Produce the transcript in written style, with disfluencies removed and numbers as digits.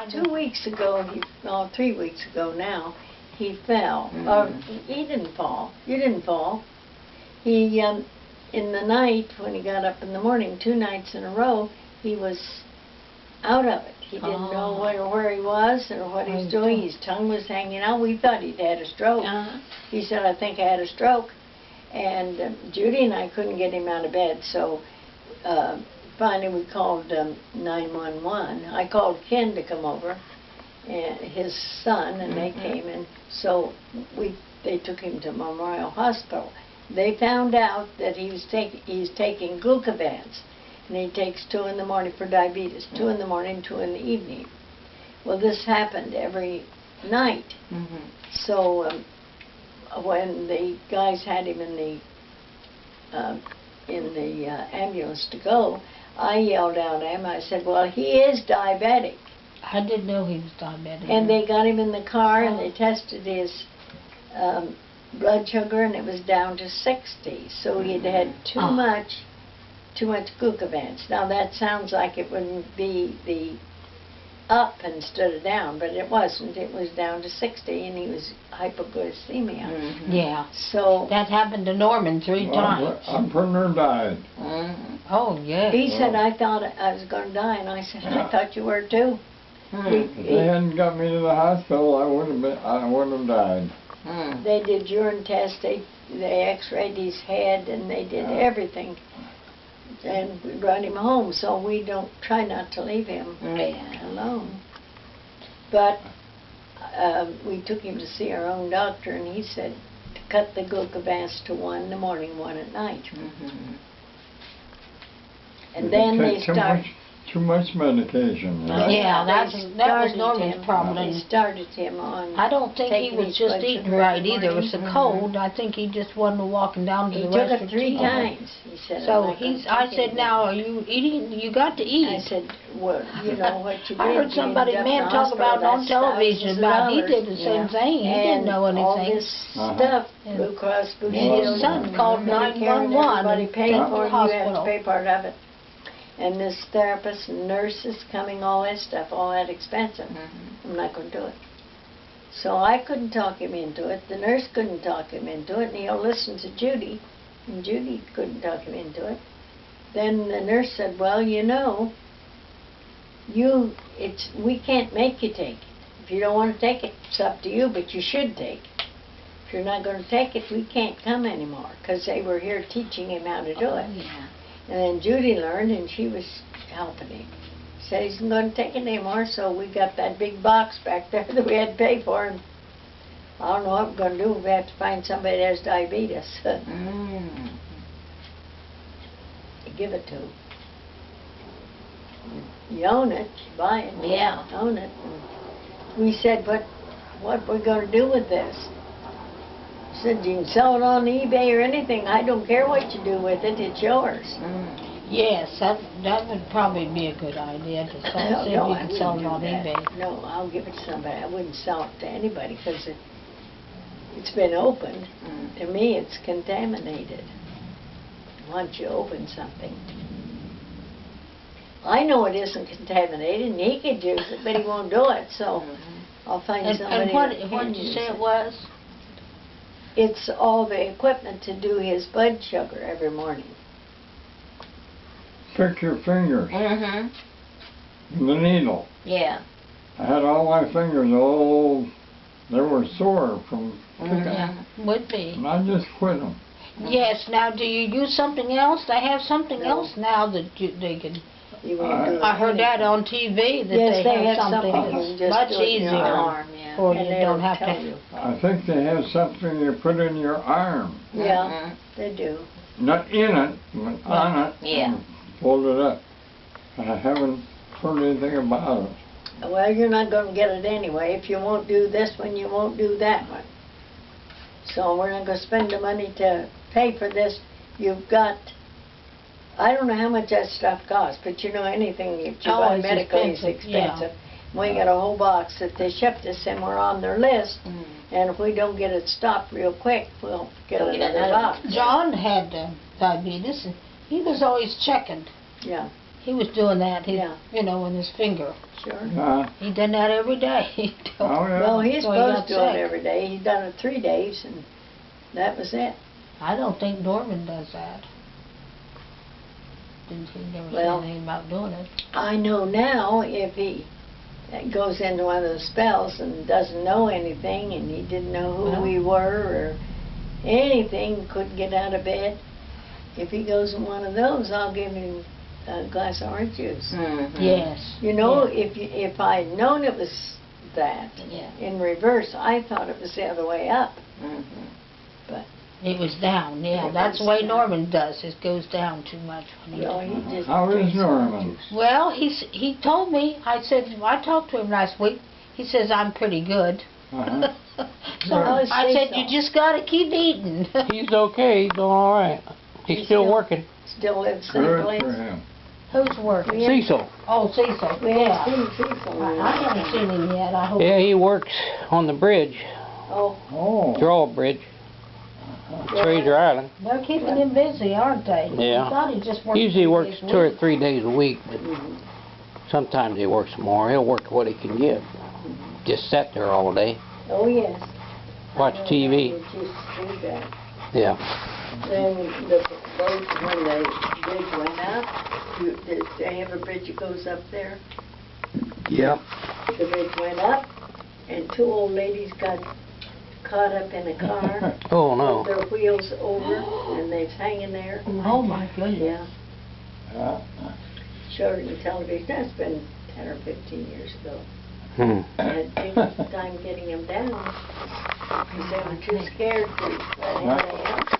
2 weeks ago, 3 weeks ago now, he fell. He didn't fall. You didn't fall. He, in the night, when he got up in the morning, 2 nights in a row, he was out of it. He didn't know where he was or what he was doing. His tongue was hanging out. We thought he'd had a stroke. He said, I think I had a stroke. And Judy and I couldn't get him out of bed, so finally we called 911. I called Ken to come over, and his son, and they came, and so they took him to Memorial Hospital. They found out that he's taking Glucovance, and he takes 2 in the morning for diabetes, 2 in the morning, 2 in the evening. Well, this happened every night. So when the guys had him in the ambulance to go, I yelled out at him. I said, well, he is diabetic. I didn't know he was diabetic. And they got him in the car, and they tested his blood sugar, and it was down to 60. So he'd had too much Glucovance. Now, that sounds like it wouldn't be the up instead of down, but it wasn't. It was down to 60, and he was hypoglycemia. Yeah. So that happened to Norman 3 times. I'm pretty near died. Oh, yeah. He said, I thought I was going to die, and I said, I thought you were too. If they hadn't got me to the hospital, I wouldn't have died. They did urine tests, they x-rayed his head, and they did everything. And we brought him home, so we don't try not to leave him alone. But we took him to see our own doctor, and he said to cut the Glucovance to 1 in the morning, 1 at night. And then they started... Too much medication. Yeah, that was Norman's problem. They started him on. I don't think he was just eating right either. It was the cold. I think he just wasn't walking down to the restaurant. He took it 3 times. He said. So I said, now are you eating? You got to eat. I said, well, you know what you did. I heard somebody talk about on television about he did the same thing. He didn't know anything. All this stuff, Blue Cross Blue Shield. And his son called 911. Everybody paid for it. You had to pay part of it. And this therapist and nurses coming, all that stuff, all that expensive. I'm not going to do it. So I couldn't talk him into it. The nurse couldn't talk him into it. And he'll listen to Judy. And Judy couldn't talk him into it. Then the nurse said, well, you know, we can't make you take it. If you don't want to take it, it's up to you, but you should take it. If you're not going to take it, we can't come anymore. Because they were here teaching him how to do it. And then Judy learned, and she was helping him. Said he's not going to take it anymore, so we got that big box back there that we had to pay for. And I don't know what we're going to do. We have to find somebody that has diabetes. Give it to. You own it, you buy it. Yeah. Own it. We said, but what we're going to do with this? Said you can sell it on eBay or anything. I don't care what you do with it. It's yours. Yes, that would probably be a good idea to sell it. You can sell it on eBay. No, I'll give it to somebody. I wouldn't sell it to anybody because it's been opened. To me, it's contaminated. Once you open something, I know it isn't contaminated, and he could use it, but he won't do it. So I'll find somebody. And what did you say it was? It's all the equipment to do his blood sugar every morning. Stick your fingers in the needle. Yeah. I had all my fingers they were sore from picking. Would be. And I just quit them. Yes, now do you use something else? They have something else now that they can... I heard that on TV, that they have something that's much easier. Or you don't have to... I think they have something you put in your arm. Yeah, they do. Not in it, but on it. Yeah. Fold it up. I haven't heard anything about it. Well, you're not going to get it anyway. If you won't do this one, you won't do that one. So we're not going to spend the money to pay for this. You've got... I don't know how much that stuff costs, but you know anything that you buy medically is expensive. We got a whole box that they shipped us, and we're on their list. And if we don't get it stopped real quick, we'll get another box. John had diabetes, and he was always checking. Yeah. He was doing that, Yeah. you know, with his finger. Sure. He done that every day. Oh, yeah. Well, he's So he supposed got to do it sick. every day. He's done it 3 days, and that was it. I don't think Norman does that. He never Well, said anything about doing it. I know now if he goes into one of those spells and doesn't know anything, and he didn't know who Well. we were or anything, couldn't get out of bed, if he goes in one of those, I'll give him a glass of orange juice. Yes. You know, Yeah. if I'd known it was that Yeah. in reverse, I thought it was the other way up. But It was down, yeah. It That's the was way down. Norman does. It goes down too much when he no, he just How is drinks orange Norman? juice. Well, he told me, I talked to him last week. He says, I'm pretty good. Uh-huh. So Well, I said, so. you just got to keep eating. He's okay, he's doing all right. He's still working. Still lives same Good place. for him. Who's working? Yeah. Cecil. Oh, Cecil. We Yeah. haven't seen Cecil. I haven't seen him yet. I hope. Yeah, he works on the bridge, Oh, Oh. drawbridge, Fraser Island. They're keeping him busy, aren't they? Yeah. I thought he just worked Usually 3 works days a 2 or week. 3 days a week, but sometimes he works more. He'll work what he can get. Just sit there all day, oh yes. watch I know TV. they used to do that. Yeah. Then the boat, when the bridge went up, did they have a bridge that goes up there? Yep. The bridge went up, and 2 old ladies got caught up in a car. Oh With no. their wheels over, and they's hanging there. Oh, my goodness. Yeah, showed it on television. That's been 10 or 15 years ago. Hmm. I had a big time getting them down, because they were too scared to let anybody else.